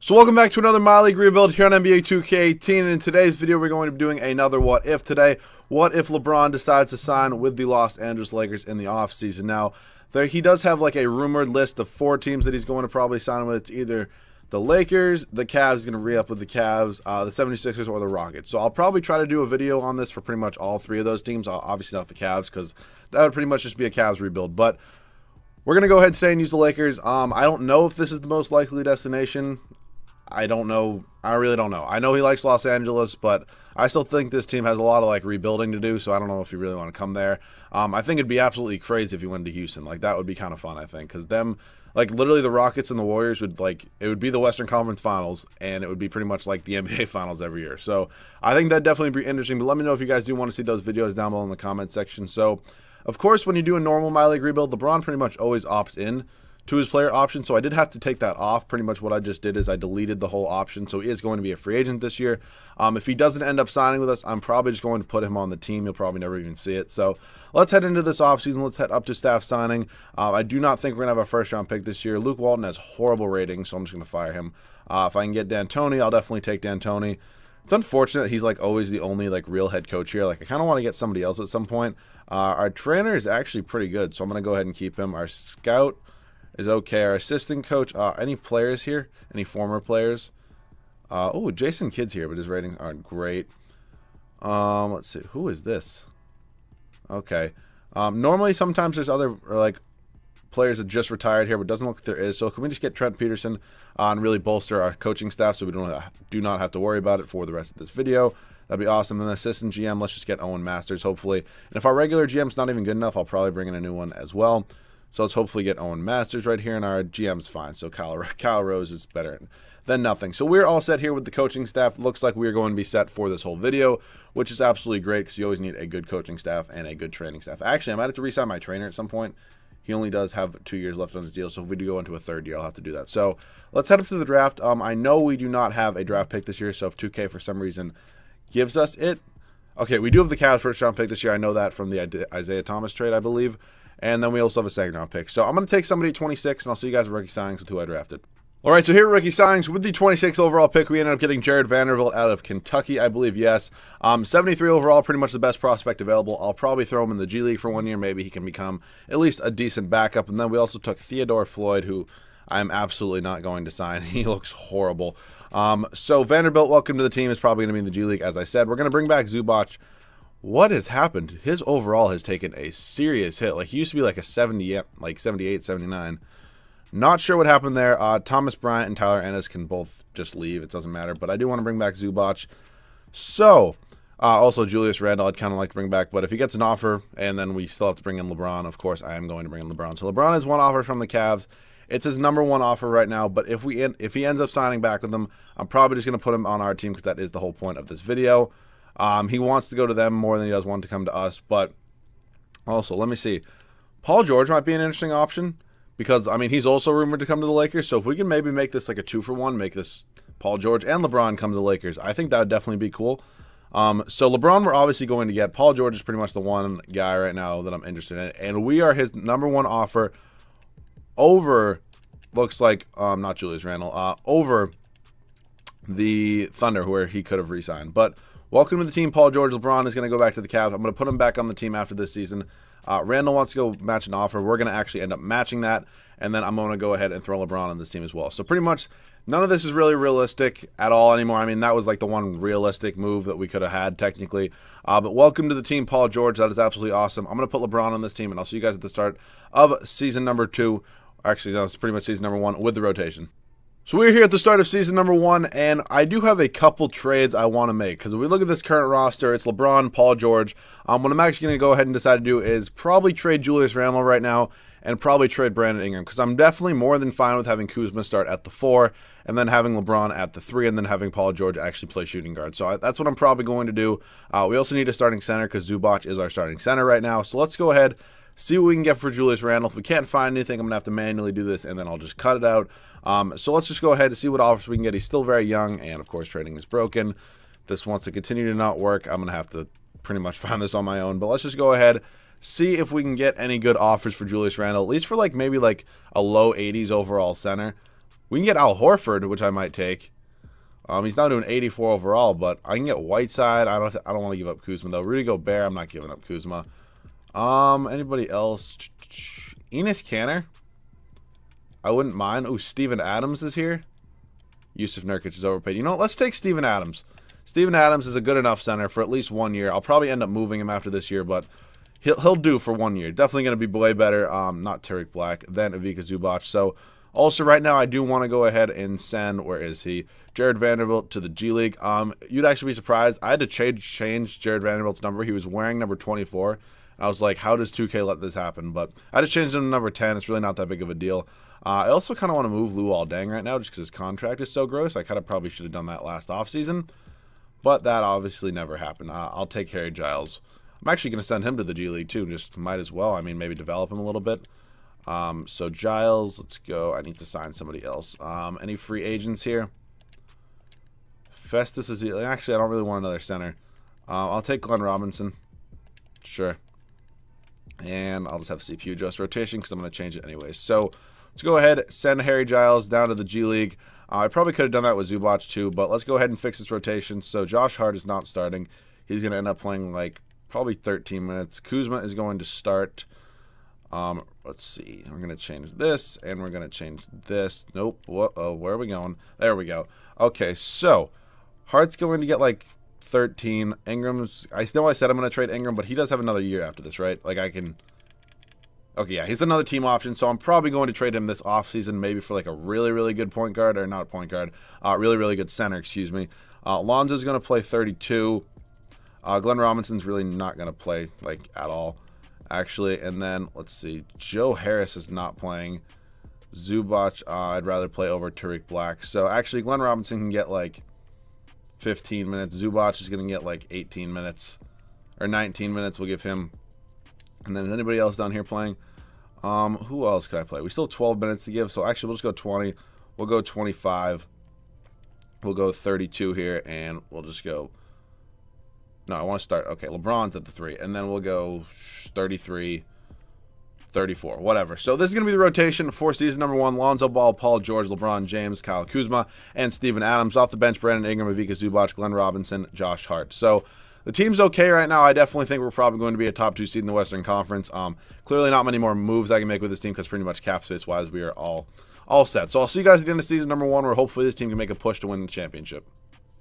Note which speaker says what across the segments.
Speaker 1: So welcome back to another My League rebuild here on NBA 2K18, and in today's video we're going to be doing another what if today. What if LeBron decides to sign with the Los Angeles Lakers in the offseason? Now, he does have like a rumored list of 4 teams that he's going to probably sign with. It's either the Lakers, the Cavs, he's going to re-up with the Cavs, the 76ers, or the Rockets. So I'll probably try to do a video on this for pretty much all 3 of those teams. Obviously not the Cavs, because that would pretty much just be a Cavs rebuild. But we're going to go ahead today and use the Lakers. I don't know if this is the most likely destination. I don't know. I really don't know. I know he likes Los Angeles, but I still think this team has a lot of like rebuilding to do, so I don't know if you really want to come there. I think it'd be absolutely crazy if you went to Houston. Like, that would be kind of fun, I think, because them, like, literally the Rockets and the Warriors would, like, it would be the Western Conference Finals, and it would be pretty much like the NBA Finals every year. So I think that'd definitely be interesting, but let me know if you guys do want to see those videos down below in the comment section. So, of course, when you do a normal My League rebuild, LeBron pretty much always opts in to his player option, so I did have to take that off. Pretty much what I just did is I deleted the whole option, so he is going to be a free agent this year. If he doesn't end up signing with us, I'm probably just going to put him on the team. You'll probably never even see it. So let's head into this offseason. Let's head up to staff signing. I do not think we're going to have a first-round pick this year. Luke Walton has horrible ratings, so I'm just going to fire him. If I can get D'Antoni, I'll definitely take D'Antoni. It's unfortunate he's like always the only like real head coach here. Like, I kind of want to get somebody else at some point. Our trainer is actually pretty good, so I'm going to go ahead and keep him. Our scout is okay. Our assistant coach, any players here? Any former players? Oh, Jason Kidd's here, but his ratings aren't great. Let's see. Who is this? Okay. Normally, sometimes there's other like players that just retired here, but it doesn't look like there is. So can we just get Trent Peterson and really bolster our coaching staff so we do not have to worry about it for the rest of this video? That'd be awesome. And the assistant GM, let's just get Owen Masters, hopefully. And if our regular GM's not even good enough, I'll probably bring in a new one as well. So let's hopefully get Owen Masters right here, and our GM's fine. So Kyle Rose is better than nothing. So we're all set here with the coaching staff. Looks like we're going to be set for this whole video, which is absolutely great because you always need a good coaching staff and a good training staff. Actually, I might have to re-sign my trainer at some point. He only does have 2 years left on his deal, so if we do go into a 3rd year, I'll have to do that. So let's head up to the draft. I know we do not have a draft pick this year, so if 2K for some reason gives us it. Okay, we do have the Cavs first-round pick this year. I know that from the Isaiah Thomas trade, I believe. And then we also have a 2nd-round pick. So I'm going to take somebody at 26, and I'll see you guys at rookie signings with who I drafted. All right, so here at rookie signings, with the 26th overall pick, we ended up getting Jared Vanderbilt out of Kentucky, I believe, yes. 73 overall, pretty much the best prospect available. I'll probably throw him in the G League for 1 year. Maybe he can become at least a decent backup. And then we also took Theodore Floyd, who I'm absolutely not going to sign. He looks horrible. So Vanderbilt, welcome to the team, is probably going to be in the G League, as I said. We're going to bring back Zubac. What has happened? His overall has taken a serious hit. Like, he used to be like a 70, like 78, 79. Not sure what happened there. Thomas Bryant and Tyler Ennis can both just leave. It doesn't matter. But I do want to bring back Zubac. So, also Julius Randle I'd kind of like to bring back. But if he gets an offer and then we still have to bring in LeBron, of course, I am going to bring in LeBron. So LeBron has one offer from the Cavs. It's his #1 offer right now. But if he ends up signing back with them, I'm probably just going to put him on our team because that is the whole point of this video. He wants to go to them more than he does want to come to us. But also, let me see. Paul George might be an interesting option because, I mean, he's also rumored to come to the Lakers. So if we can maybe make this like a 2-for-1, make this Paul George and LeBron come to the Lakers, I think that would definitely be cool. So LeBron we're obviously going to get. Paul George is pretty much the one guy right now that I'm interested in. And we are his #1 offer over, looks like, not Julius Randle, over the Thunder where he could have re-signed. But welcome to the team, Paul George. LeBron is going to go back to the Cavs. I'm going to put him back on the team after this season. Randall wants to go match an offer. We're going to actually end up matching that, and then I'm going to go ahead and throw LeBron on this team as well. So pretty much none of this is really realistic at all anymore. I mean, that was like the one realistic move that we could have had technically. But welcome to the team, Paul George. That is absolutely awesome. I'm going to put LeBron on this team, and I'll see you guys at the start of season #2. Actually, that's pretty much season #1 with the rotation. So we're here at the start of season #1, and I do have a couple trades I want to make. Because if we look at this current roster, it's LeBron, Paul George. What I'm actually going to go ahead and decide to do is probably trade Julius Randle right now, and probably trade Brandon Ingram. Because I'm definitely more than fine with having Kuzma start at the 4, and then having LeBron at the 3, and then having Paul George actually play shooting guard. So that's what I'm probably going to do. We also need a starting center, because Zubac is our starting center right now. So let's go ahead, see what we can get for Julius Randle. If we can't find anything, I'm going to have to manually do this, and then I'll just cut it out. So let's just go ahead and see what offers we can get. He's still very young, and of course trading is broken. If this wants to continue to not work, I'm going to have to pretty much find this on my own. But let's just go ahead, see if we can get any good offers for Julius Randle, at least for like maybe like a low 80s overall center. We can get Al Horford, which I might take. He's now doing 84 overall, but I can get Whiteside. I don't want to give up Kuzma though. Rudy Gobert, I'm not giving up Kuzma. Anybody else? Enes Kanter. I wouldn't mind. Oh, Steven Adams is here. Yusuf Nurkic is overpaid. You know what? Let's take Steven Adams. Steven Adams is a good enough center for at least 1 year. I'll probably end up moving him after this year, but he'll do for 1 year. Definitely going to be way better. Not Tariq Black, than Ivica Zubac. So also right now I do want to go ahead and send, where is he? Jared Vanderbilt to the G League. You'd actually be surprised. I had to change Jared Vanderbilt's number. He was wearing number 24. I was like, how does 2K let this happen? But I just changed him to number 10. It's really not that big of a deal. I also kind of want to move Luol Deng right now just because his contract is so gross. I kind of probably should have done that last offseason. But that obviously never happened. I'll take Harry Giles. I'm actually going to send him to the G League too. Just might as well. I mean, maybe develop him a little bit. So Giles, let's go. I need to sign somebody else. Any free agents here? Festus is... Actually, I don't really want another center. I'll take Glenn Robinson. Sure. And I'll just have CPU adjust rotation because I'm going to change it anyway. So let's go ahead, send Harry Giles down to the G League. I probably could have done that with Zubac too, but let's go ahead and fix this rotation. So Josh Hart is not starting. He's going to end up playing like probably 13 minutes. Kuzma is going to start. Let's see. We're going to change this, and we're going to change this. Nope. Whoa, where are we going? There we go. Okay, so Hart's going to get like 13. Ingram's... I know I said I'm going to trade Ingram, but he does have another year after this, right? Like I can... Okay, yeah, he's another team option, so I'm probably going to trade him this offseason, maybe for like a really, really good point guard, or not a point guard, really, really good center, excuse me. Lonzo's going to play 32. Glenn Robinson's really not going to play, like, at all, actually. And then, let's see, Joe Harris is not playing. Zubac, I'd rather play over Tariq Black. So, actually, Glenn Robinson can get, like, 15 minutes. Zubac is going to get, like, 18 minutes, or 19 minutes. We'll give him. And then is anybody else down here playing? Who else could I play? We still have 12 minutes to give, so actually we'll just go 20. We'll go 25. We'll go 32 here, and we'll just go... No, I want to start... Okay, LeBron's at the 3, and then we'll go 33, 34, whatever. So this is going to be the rotation for season number 1. Lonzo Ball, Paul George, LeBron James, Kyle Kuzma, and Steven Adams. Off the bench, Brandon Ingram, Ivica Zubac, Glenn Robinson, Josh Hart. So... the team's okay right now. I definitely think we're probably going to be a top 2 seed in the Western Conference. Clearly not many more moves I can make with this team because pretty much cap space wise we are all set. So I'll see you guys at the end of season number 1 where hopefully this team can make a push to win the championship.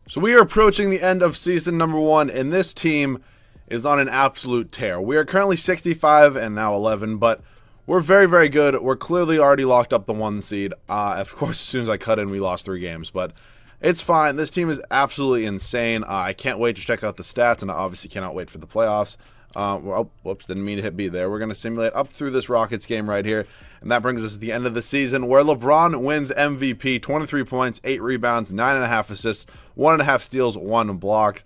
Speaker 1: So we are approaching the end of season number 1 and this team is on an absolute tear. We are currently 65 and now 11, but we're very, very good. We're clearly already locked up the 1 seed. Of course, as soon as I cut in, we lost 3 games, but it's fine. This team is absolutely insane. I can't wait to check out the stats, and I obviously cannot wait for the playoffs. Well, whoops, didn't mean to hit B there. We're going to simulate up through this Rockets game right here, and that brings us to the end of the season where LeBron wins MVP, 23 points, 8 rebounds, 9.5 assists, 1.5 steals, 1 block.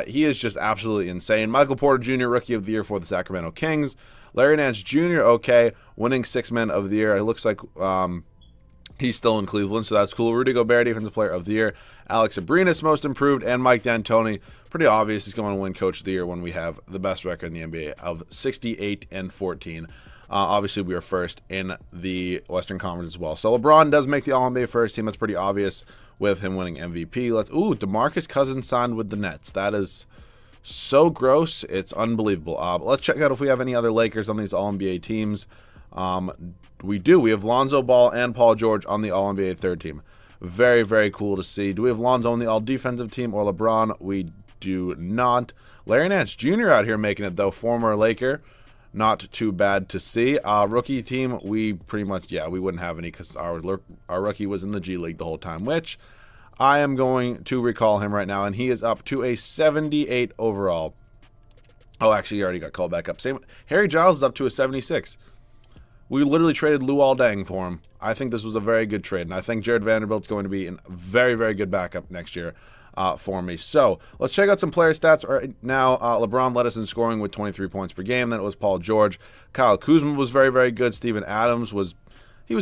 Speaker 1: He is just absolutely insane. Michael Porter Jr., Rookie of the Year for the Sacramento Kings. Larry Nance Jr., okay, winning 6th Man of the Year. It looks like... he's still in Cleveland, so that's cool. Rudy Gobert, Defensive Player of the Year. Alex Abrinas, Most Improved. And Mike D'Antoni, pretty obvious he's going to win Coach of the Year when we have the best record in the NBA of 68-14. Obviously, we are first in the Western Conference as well. So LeBron does make the All-NBA first team. That's pretty obvious with him winning MVP. Ooh, DeMarcus Cousins signed with the Nets. That is so gross. It's unbelievable. But let's check out if we have any other Lakers on these All-NBA teams. We do. We have Lonzo Ball and Paul George on the All-NBA 3rd team. Very, very cool to see. Do we have Lonzo on the All-Defensive team or LeBron? We do not. Larry Nance Jr. out here making it, though. Former Laker. Not too bad to see. Rookie team, we pretty much, yeah, we wouldn't have any because our rookie was in the G League the whole time, which I am going to recall him right now, and he is up to a 78 overall. Oh, actually, he already got called back up. Same. Harry Giles is up to a 76. We literally traded Luol Deng for him. I think this was a very good trade, and I think Jared Vanderbilt's going to be a very, very good backup next year for me. So let's check out some player stats right now. LeBron led us in scoring with 23 points per game. Then it was Paul George. Kyle Kuzma was very, very good. Steven Adams was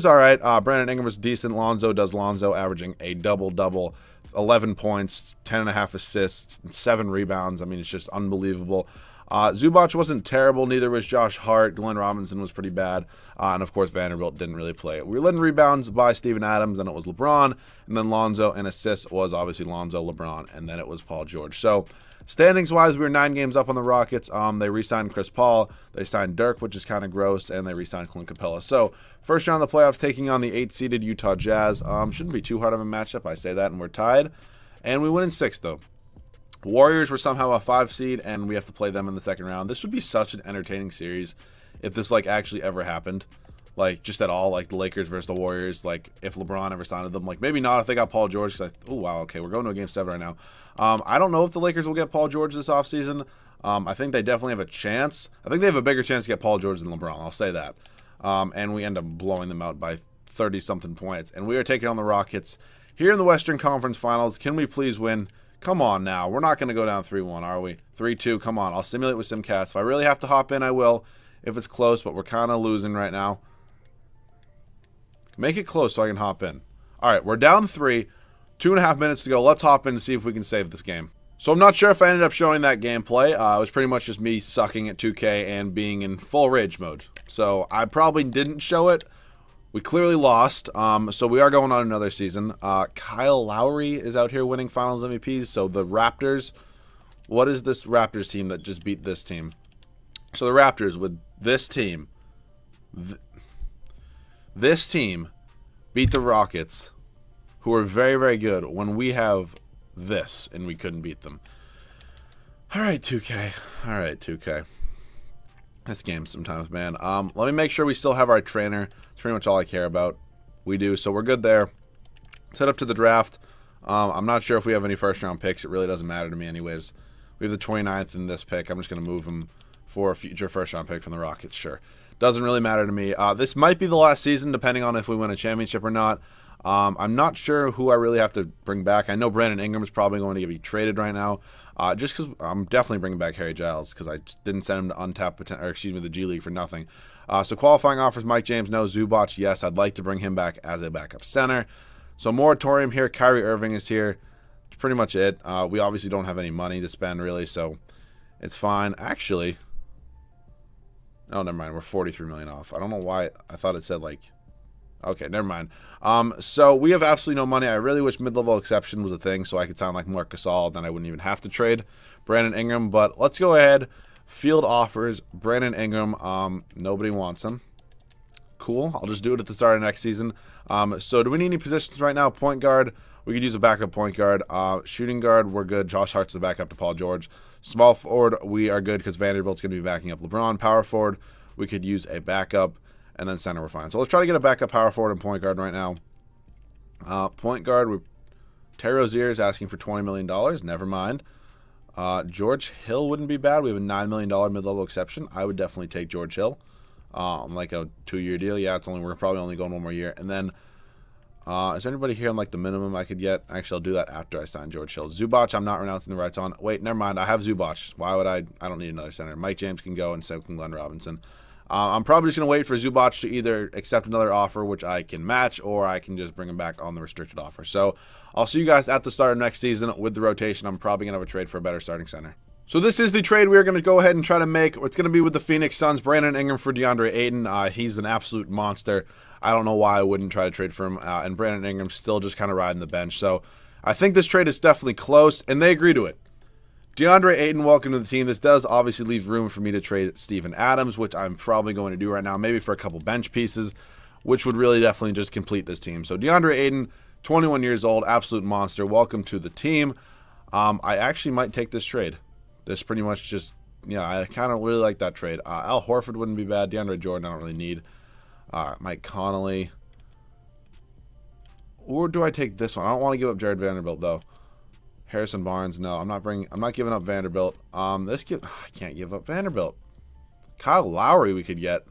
Speaker 1: all right. Brandon Ingram was decent. Lonzo does Lonzo, averaging a double-double, 11 points, 10.5 assists, 7 rebounds. I mean, it's just unbelievable. Zubac wasn't terrible. Neither was Josh Hart. Glenn Robinson was pretty bad. And, of course, Vanderbilt didn't really play. We were led in rebounds by Steven Adams, then it was LeBron, and then Lonzo, and assists was obviously Lonzo, LeBron, and then it was Paul George. So, standings-wise, we were 9 games up on the Rockets. They re-signed Chris Paul. They signed Dirk, which is kind of gross, and they re-signed Clint Capella. So, first round of the playoffs, taking on the 8th-seeded Utah Jazz. Shouldn't be too hard of a matchup. I say that, and we're tied. And we win in 6, though. Warriors were somehow a 5 seed, and we have to play them in the second round. This would be such an entertaining series if this, like, actually ever happened. Like, just at all. Like, the Lakers versus the Warriors. Like, if LeBron ever signed them. Like, maybe not if they got Paul George. Oh, wow, okay, we're going to a Game 7 right now. I don't know if the Lakers will get Paul George this offseason. I think they definitely have a chance. I think they have a bigger chance to get Paul George than LeBron. I'll say that. And we end up blowing them out by 30-something points. And we are taking on the Rockets here in the Western Conference Finals. Can we please win? Come on now. We're not going to go down 3-1, are we? 3-2, come on. I'll simulate with SimCast. If I really have to hop in, I will. If it's close, but we're kind of losing right now. Make it close so I can hop in. All right, we're down 3. 2.5 minutes to go. Let's hop in to see if we can save this game. So I'm not sure if I ended up showing that gameplay. It was pretty much just me sucking at 2K and being in full rage mode. So I probably didn't show it. We clearly lost, so we are going on another season. Kyle Lowry is out here winning Finals MVPs. So the Raptors, what is this Raptors team that just beat this team? So the Raptors with this team, this team beat the Rockets, who are very, very good, when we have this and we couldn't beat them. All right, 2K. All right, 2K. This game sometimes, man. Let me make sure we still have our trainer. It's pretty much all I care about. We do, so we're good there. Set up to the draft. I'm not sure if we have any first-round picks. It really doesn't matter to me anyways. We have the 29th in this pick. I'm just going to move him for a future first-round pick from the Rockets, sure. Doesn't really matter to me. This might be the last season, depending on if we win a championship or not. I'm not sure who I really have to bring back. I know Brandon Ingram is probably going to be traded right now. Just because I'm definitely bringing back Harry Giles because I didn't send him to the G League for nothing. So qualifying offers: Mike James, no. Zubac, yes. I'd like to bring him back as a backup center. So moratorium here. Kyrie Irving is here. That's pretty much it. We obviously don't have any money to spend really, so it's fine. Actually, oh, never mind. We're 43 million off. I don't know why. I thought it said like. Okay, never mind. So we have absolutely no money. I really wish mid-level exception was a thing so I could sound like Marc Gasol. Then I wouldn't even have to trade Brandon Ingram. But let's go ahead. Field offers. Brandon Ingram. Nobody wants him. Cool. I'll just do it at the start of next season. So do we need any positions right now? Point guard. We could use a backup point guard. Shooting guard, we're good. Josh Hart's the backup to Paul George. Small forward, we are good because Vanderbilt's going to be backing up LeBron. Power forward, we could use a backup. And then center, we're fine. So let's try to get a backup power forward and point guard right now. Point guard, Terry Rozier is asking for $20 million. Never mind. George Hill wouldn't be bad. We have a $9 million mid-level exception. I would definitely take George Hill. Like a 2-year deal. Yeah, we're probably only going 1 more year. And then, is there anybody here on like the minimum I could get? Actually, I'll do that after I sign George Hill. Zubac, I'm not renouncing the rights on. Wait, never mind. I have Zubac. Why would I don't need another center. Mike James can go, and so can Glenn Robinson. I'm probably just going to wait for Zubac to either accept another offer, which I can match, or I can just bring him back on the restricted offer. So I'll see you guys at the start of next season with the rotation. I'm probably going to have a trade for a better starting center. So this is the trade we are going to go ahead and try to make. It's going to be with the Phoenix Suns. Brandon Ingram for DeAndre Ayton. He's an absolute monster. I don't know why I wouldn't try to trade for him. And Brandon Ingram's still just kind of riding the bench. So I think this trade is definitely close, and they agree to it. DeAndre Ayton, welcome to the team. This does obviously leave room for me to trade Steven Adams, which I'm probably going to do right now, maybe for a couple bench pieces, which would really definitely just complete this team. So DeAndre Ayton, 21 years old, absolute monster. Welcome to the team. I actually might take this trade. This pretty much just, yeah, I kind of really like that trade. Al Horford wouldn't be bad. DeAndre Jordan, I don't really need. Mike Conley. Or do I take this one? I don't want to give up Jared Vanderbilt, though. Harrison Barnes, no, I'm not giving up Vanderbilt. I can't give up Vanderbilt. Kyle Lowry we could get.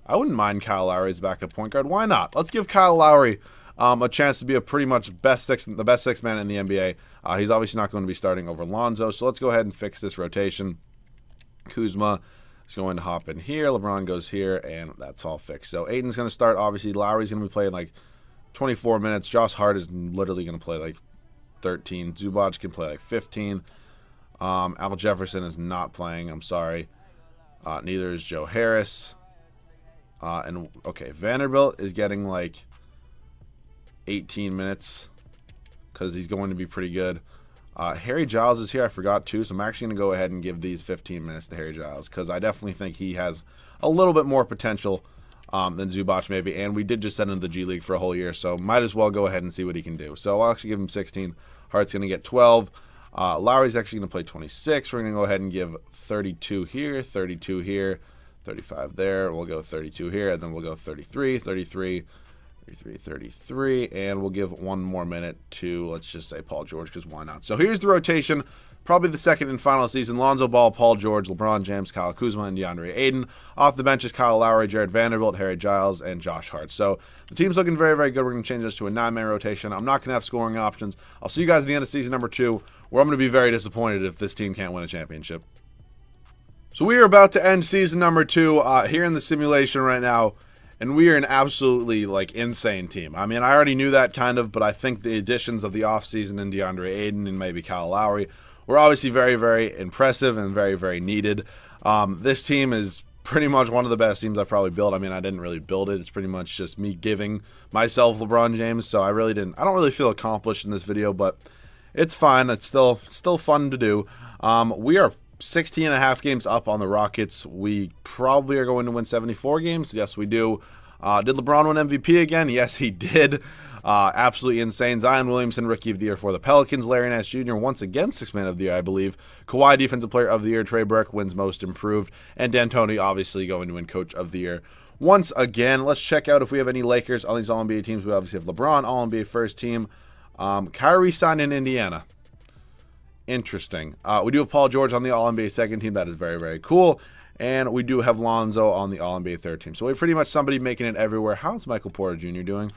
Speaker 1: I wouldn't mind Kyle Lowry as backup point guard. Why not? Let's give Kyle Lowry a chance to be a pretty much the best six man in the NBA. He's obviously not going to be starting over Lonzo, so let's go ahead and fix this rotation. Kuzma is going to hop in here. LeBron goes here, and that's all fixed. So Ayton's going to start. Obviously, Lowry's going to be playing like 24 minutes. Josh Hart is literally going to play like 13. Zubac can play like 15. Al Jefferson is not playing. I'm sorry. Neither is Joe Harris. And okay, Vanderbilt is getting like 18 minutes because he's going to be pretty good. Harry Giles is here. I forgot too, so I'm actually going to go ahead and give these 15 minutes to Harry Giles because I definitely think he has a little bit more potential than Zubac maybe. And we did just send him to the G League for a whole year, so might as well go ahead and see what he can do. So I'll actually give him 16. Hart's going to get 12. Lowry's actually going to play 26. We're going to go ahead and give 32 here, 32 here, 35 there. We'll go 32 here, and then we'll go 33, 33, 33, 33, and we'll give one more minute to, let's just say, Paul George, because why not? So here's the rotation. Probably the second and final season. Lonzo Ball, Paul George, LeBron James, Kyle Kuzma, and DeAndre Ayton. Off the bench is Kyle Lowry, Jared Vanderbilt, Harry Giles, and Josh Hart. So the team's looking very, very good. We're going to change this to a 9-man rotation. I'm not going to have scoring options. I'll see you guys at the end of season number 2, where I'm going to be very disappointed if this team can't win a championship. So we are about to end season number 2 here in the simulation right now. And we are an absolutely, like, insane team. I mean, I already knew that kind of, but I think the additions of the offseason and DeAndre Ayton and maybe Kyle Lowry were obviously very, very impressive and very, very needed. This team is pretty much one of the best teams I've probably built. I mean, I didn't really build it. It's pretty much just me giving myself LeBron James, so I don't really feel accomplished in this video, but it's fine. It's still fun to do. We are 16.5 games up on the Rockets. We probably are going to win 74 games. Yes, we do. Did LeBron win MVP again? Yes, he did. Absolutely insane. Zion Williamson, Rookie of the Year for the Pelicans. Larry Nance Jr. once again 6th Man of the Year, I believe. Kawhi, Defensive Player of the Year. Trey Burke wins Most Improved. And D'Antoni obviously going to win Coach of the Year once again. Let's check out if we have any Lakers on these All-NBA teams. We obviously have LeBron, All-NBA first team. Kyrie signed in Indiana. Interesting. We do have Paul George on the All-NBA second team. That is very, very cool. And we do have Lonzo on the All-NBA third team. So we have pretty much somebody making it everywhere. How's Michael Porter Jr. doing?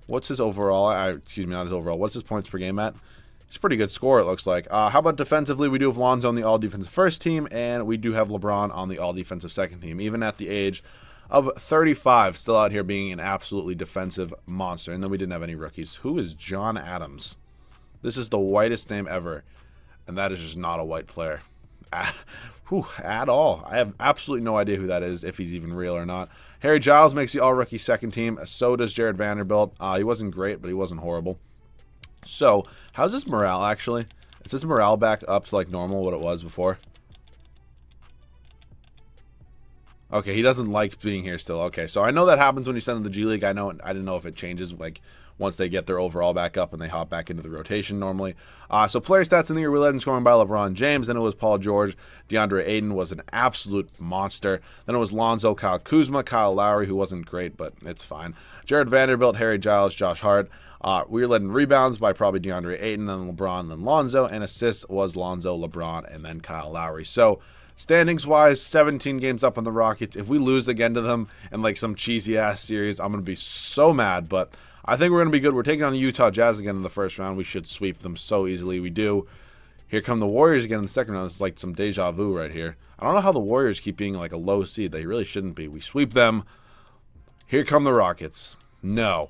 Speaker 1: What's his overall? Excuse me, not his overall. What's his points per game at? He's a pretty good scorer, it looks like. How about defensively? We do have Lonzo on the All-Defensive first team. And we do have LeBron on the All-Defensive second team. Even at the age of 35, still out here being an absolutely defensive monster. And then we didn't have any rookies. Who is John Adams? This is the whitest name ever. And that is just not a white player at all. I have absolutely no idea who that is, if he's even real or not. Harry Giles makes the all-rookie second team. So does Jared Vanderbilt. He wasn't great, but he wasn't horrible. So, how's his morale, actually? Is his morale back up to, like, normal, what it was before? Okay, he doesn't like being here still. Okay, so I know that happens when you send him to the G League. I didn't know if it changes, like, once they get their overall back up and they hop back into the rotation normally. So player stats in the year, we led in scoring by LeBron James. Then it was Paul George. DeAndre Ayton was an absolute monster. Then it was Lonzo, Kyle Kuzma, Kyle Lowry, who wasn't great, but it's fine. Jared Vanderbilt, Harry Giles, Josh Hart. We were led in rebounds by probably DeAndre Ayton, then LeBron, then Lonzo. And assists was Lonzo, LeBron, and then Kyle Lowry. So standings-wise, 17 games up on the Rockets. If we lose again to them in like some cheesy-ass series, I'm going to be so mad, but I think we're going to be good. We're taking on the Utah Jazz again in the first round. We should sweep them so easily. We do. Here come the Warriors again in the second round. It's like some deja vu right here. I don't know how the Warriors keep being like a low seed. They really shouldn't be. We sweep them. Here come the Rockets. No.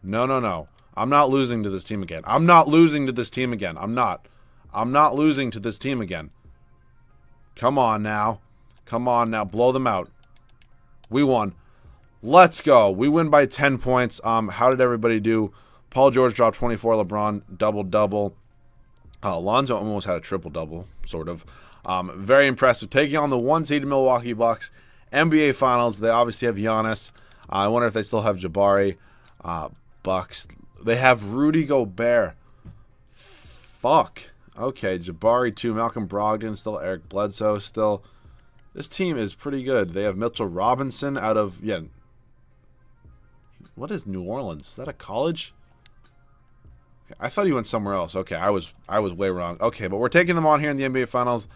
Speaker 1: No, no, no. I'm not losing to this team again. I'm not losing to this team again. I'm not losing to this team again. Come on now. Come on now. Blow them out. We won. Let's go. We win by 10 points. How did everybody do? Paul George dropped 24. LeBron double-double. Lonzo almost had a triple-double, sort of. Very impressive. Taking on the 1-seeded Milwaukee Bucks. NBA Finals. They obviously have Giannis. I wonder if they still have Jabari. Bucks. They have Rudy Gobert. Fuck. Okay, Jabari too. Malcolm Brogdon still. Eric Bledsoe still. This team is pretty good. They have Mitchell Robinson out of... Yeah. What is New Orleans? Is that a college? I thought he went somewhere else. Okay, I was way wrong. Okay, but we're taking them on here in the NBA Finals.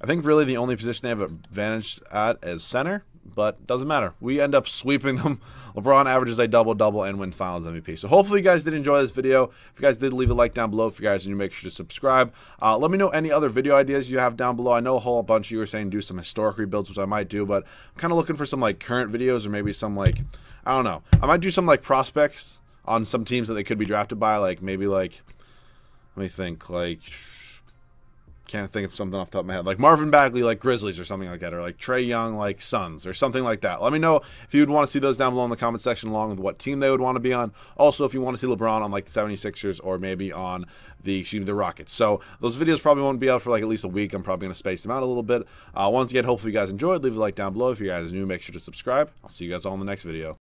Speaker 1: I think really the only position they have advantage at is center, but doesn't matter. We end up sweeping them. LeBron averages a double-double and wins Finals MVP. So hopefully you guys did enjoy this video. If you guys did, leave a like down below. If you guys did, make sure to subscribe. Let me know any other video ideas you have down below. I know a whole bunch of you are saying do some historic rebuilds, which I might do, but I'm kind of looking for some like current videos or maybe some like, I don't know. I might do some like prospects on some teams that they could be drafted by, like maybe like, let me think, like can't think of something off the top of my head. Like Marvin Bagley, like Grizzlies or something like that. Or like Trae Young, like Suns or something like that. Let me know if you would want to see those down below in the comment section, along with what team they would want to be on. Also, if you want to see LeBron on like the 76ers or maybe on the Rockets. So those videos probably won't be out for like at least a week. I'm probably going to space them out a little bit. Once again, hopefully you guys enjoyed. Leave a like down below. If you guys are new, make sure to subscribe. I'll see you guys all in the next video.